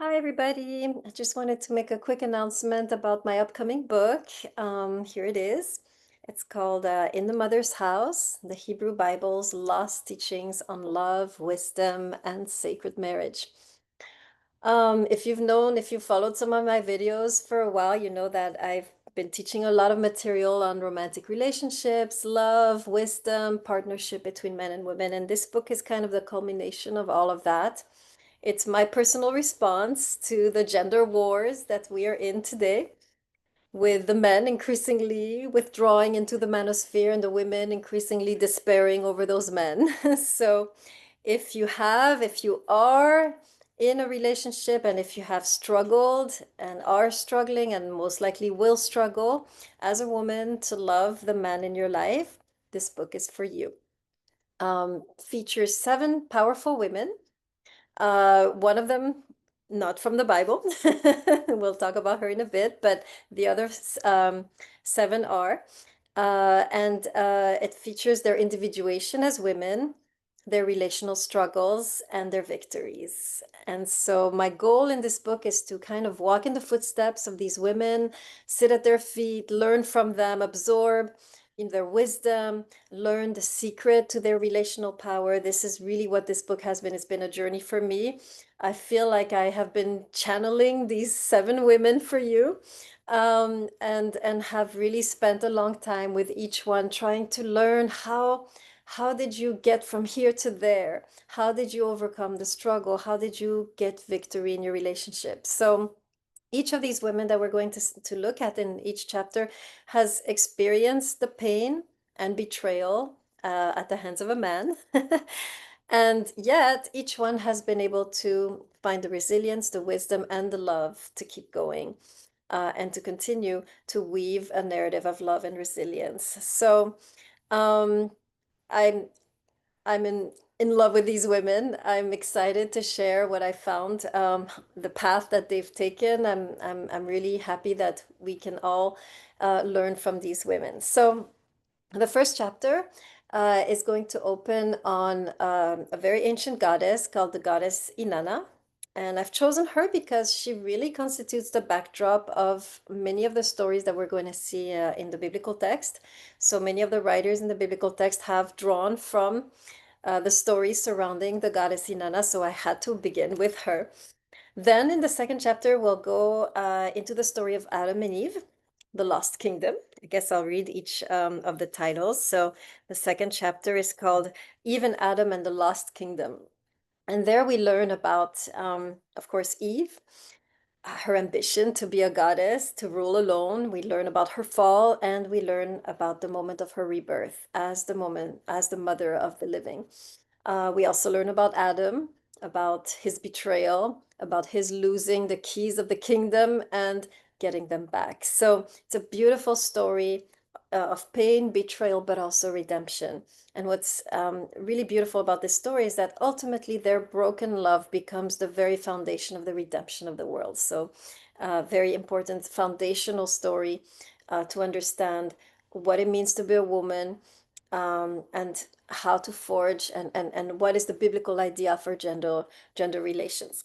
Hi, everybody. I just wanted to make a quick announcement about my upcoming book. Here it is. It's called In the Mother's House, the Hebrew Bible's Lost Teachings on Love, Wisdom, and Sacred Marriage. If you've followed some of my videos for a while, you know that I've been teaching a lot of material on romantic relationships, love, wisdom, partnership between men and women. And this book is kind of the culmination of all of that. It's my personal response to the gender wars that we are in today, with the men increasingly withdrawing into the manosphere and the women increasingly despairing over those men. So if you are in a relationship and if you have struggled and are struggling and most likely will struggle as a woman to love the man in your life, this book is for you. Features 7 powerful women, one of them not from the Bible. We'll talk about her in a bit, but the other 7 are. And it features their individuation as women, their relational struggles, and their victories. And so my goal in this book is to kind of walk in the footsteps of these women, sit at their feet, learn from them, absorb in their wisdom, learn the secret to their relational power. This is really what this book has been. It's been a journey for me. I feel like I have been channeling these 7 women for you, and have really spent a long time with each one trying to learn how did you get from here to there? How did you overcome the struggle? How did you get victory in your relationship? So each of these women that we're going to look at in each chapter has experienced the pain and betrayal at the hands of a man. And yet, each one has been able to find the resilience, the wisdom, and the love to keep going, and to continue to weave a narrative of love and resilience. So, um, I'm I'm in love with these women. I'm excited to share what I found, the path that they've taken. I'm really happy that we can all learn from these women. So the first chapter is going to open on a very ancient goddess called the goddess Inanna. And I've chosen her because she really constitutes the backdrop of many of the stories that we're going to see in the biblical text. So many of the writers in the biblical text have drawn from the stories surrounding the goddess Inanna, so I had to begin with her. Then in the second chapter, we'll go into the story of Adam and Eve, the lost kingdom. I guess I'll read each of the titles. So the second chapter is called Eve and Adam and the Lost Kingdom. And there we learn about, of course, Eve, her ambition to be a goddess, to rule alone. We learn about her fall, and we learn about the moment of her rebirth as the mother of the living. We also learn about Adam, about his betrayal, about his losing the keys of the kingdom and getting them back. So it's a beautiful story of pain, betrayal, but also redemption. And what's really beautiful about this story is that ultimately their broken love becomes the very foundation of the redemption of the world. So, very important foundational story to understand what it means to be a woman, and how to forge and what is the biblical idea for gender relations.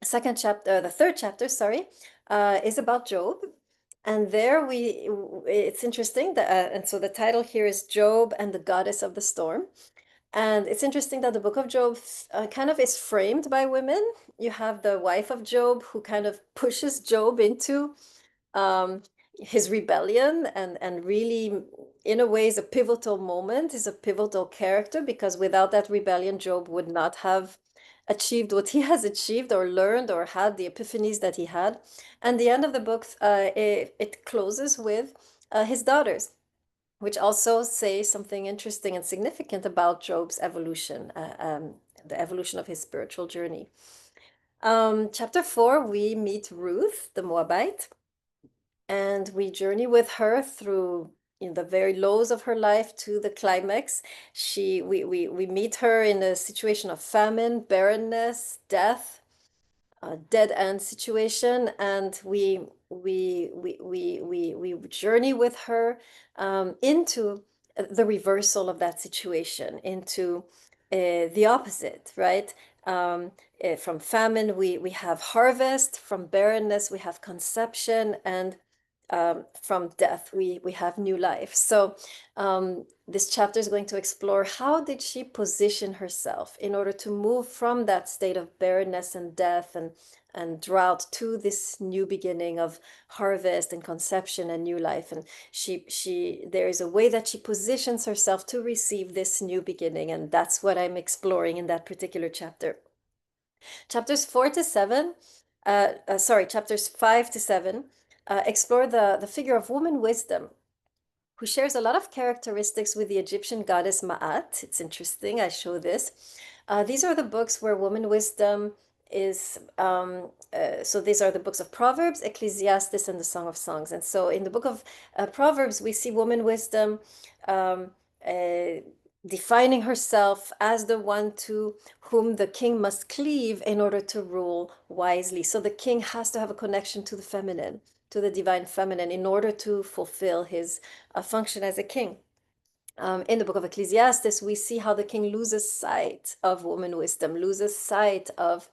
The third chapter, sorry, is about Job. And there it's interesting that, and so the title here is Job and the Goddess of the Storm. And it's interesting that the book of Job kind of is framed by women. You have the wife of Job who kind of pushes Job into um, his rebellion, and really, in a way, is a pivotal moment, is a pivotal character, because without that rebellion, Job would not have achieved what he has achieved or learned or had the epiphanies that he had. And the end of the book, it closes with his daughters, which also say something interesting and significant about Job's evolution, the evolution of his spiritual journey. Chapter 4, we meet Ruth, the Moabite, and we journey with her through the very lows of her life to the climax. We meet her in a situation of famine, barrenness, death, a dead end situation, and we journey with her into the reversal of that situation, into the opposite, right? From famine, we have harvest. From barrenness, we have conception. And from death, we have new life. So this chapter is going to explore how did she position herself in order to move from that state of barrenness and death and drought to this new beginning of harvest and conception and new life. And she there is a way that she positions herself to receive this new beginning, and that's what I'm exploring in that particular chapter. Chapters 4 to 7, chapters 5 to 7 explore the figure of woman wisdom, who shares a lot of characteristics with the Egyptian goddess Ma'at. It's interesting, I show this. These are the books where woman wisdom is, so these are the books of Proverbs, Ecclesiastes, and the Song of Songs. And so in the book of Proverbs, we see woman wisdom um, uh, defining herself as the one to whom the king must cleave in order to rule wisely. So the king has to have a connection to the feminine, to the divine feminine, in order to fulfill his function as a king. In the book of Ecclesiastes, we see how the king loses sight of woman wisdom, loses sight of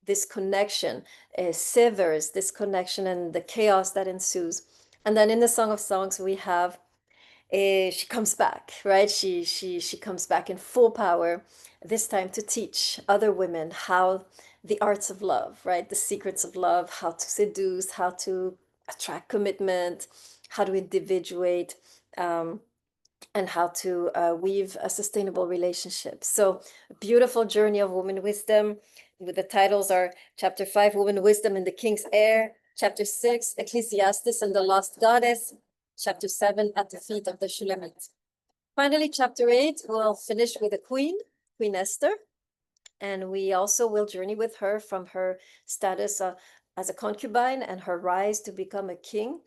this connection, severs this connection and the chaos that ensues. And then in the Song of Songs, we have she comes back, right? She comes back in full power, this time to teach other women how the arts of love, right? The secrets of love, how to seduce, how to attract commitment, how to individuate, um, and how to weave a sustainable relationship. So, a beautiful journey of woman wisdom. With the titles are Chapter 5, Woman Wisdom in the King's Heir. Chapter 6, Ecclesiastes and the Lost Goddess. Chapter 7, At the Feet of the Shulamite. Finally, Chapter 8, we'll finish with a queen, Queen Esther. And we also will journey with her from her status as a concubine and her rise to become a queen,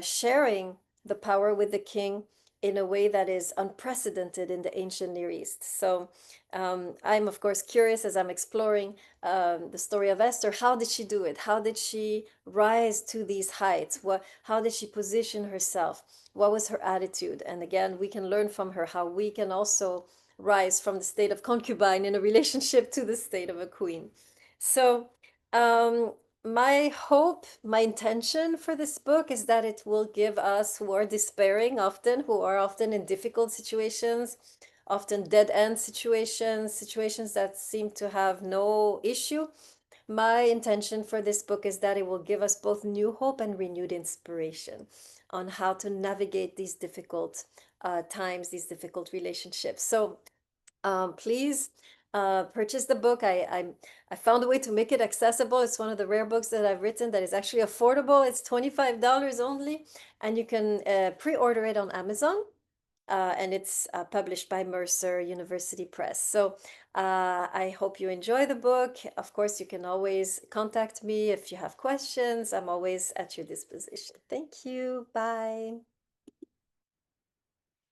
sharing the power with the king in a way that is unprecedented in the ancient Near East. So I'm, of course, curious as I'm exploring the story of Esther. How did she do it? How did she rise to these heights? How did she position herself? What was her attitude? And again, we can learn from her how we can also rise from the state of concubine in a relationship to the state of a queen. So, um, my hope, my intention for this book is that it will give us who are despairing often, who are often in difficult situations, often dead end situations, situations that seem to have no issue. My intention for this book is that it will give us both new hope and renewed inspiration on how to navigate these difficult times, these difficult relationships. So, please purchase the book. I found a way to make it accessible. It's one of the rare books that I've written that is actually affordable. It's $25 only, and you can pre-order it on Amazon. And it's published by Mercer University Press. So I hope you enjoy the book. Of course, you can always contact me if you have questions. I'm always at your disposition. Thank you. Bye.